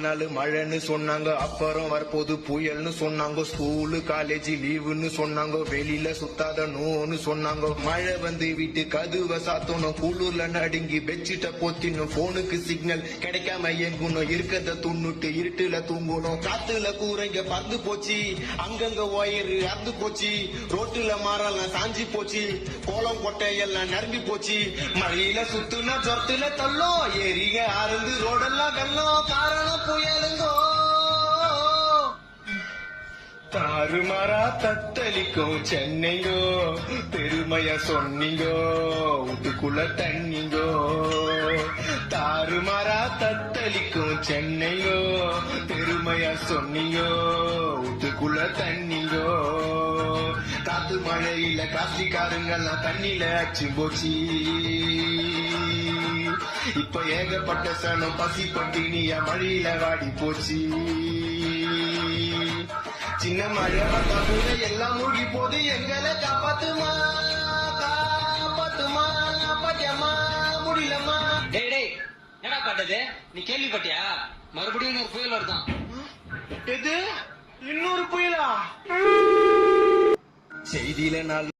நாலு மழைன்னு சொன்னாங்க, அப்புறம் வரப்போது புயல்னு சொன்னாங்க. ஸ்கூலு காலேஜ் லீவுன்னு சொன்னாங்க, வெளியில சுத்தாத நோன்னு சொன்னாங்க. மழை வந்து வீட்டு கதுவை சாத்தணும், குளூர்ல நடுங்கி பெட்ஷீட்டை போத்தினும். போனுக்கு சிக்னல் கிடைக்காம எங்கணும், இருக்கத துண்ணுட்டு இருட்டுல தூங்கணும். காத்துல கூரைங்க பறந்து போச்சு, அங்கங்க ஒயரு அறுந்து போச்சு. ரோட்டுல மரம்லாம் சாஞ்சி போச்சு, கோலம் கொட்டை எல்லாம் நரம்பி போச்சு. மழையில சுத்துனா ஜொரத்துல தள்ளும், ஏரிக அருந்து ரோடெல்லாம் வெள்ளம். காரணம் புயலுங்கோ, தாறுமாறா தத்தளிக்கும் சென்னைங்கோ. பெருமைய சொன்னீங்கோ, வீட்டுக்குள்ள தண்ணிங்கோ. தாறுமாறா தத்தளிக்கும் சென்னைங்கோ, பெருமைய சொன்னீங்கோ, வீட்டுக்குள்ள தண்ணிங்கோ. காத்து மழையில காசிக்காரங்கெல்லாம் தண்ணியில அச்சு போச்சு. இப்ப ஏகப்பட்ட சனம் பசி பட்டினியா மழையில வாடி போச்சு. சின்ன மழை வந்தா கூட எல்லாம் மூழ்கி போது, எங்களை காப்பாத்துமா காப்பாத்துமா பாட்டியம்மா முடியலம்மா. டேய் டேய், என்னடா பாட்டது? நீ கேள்விப்பட்டியா? மறுபடியும் இன்னொரு புயல் வருதான். எது? இன்னொரு புயலா? செய்தியில நாள்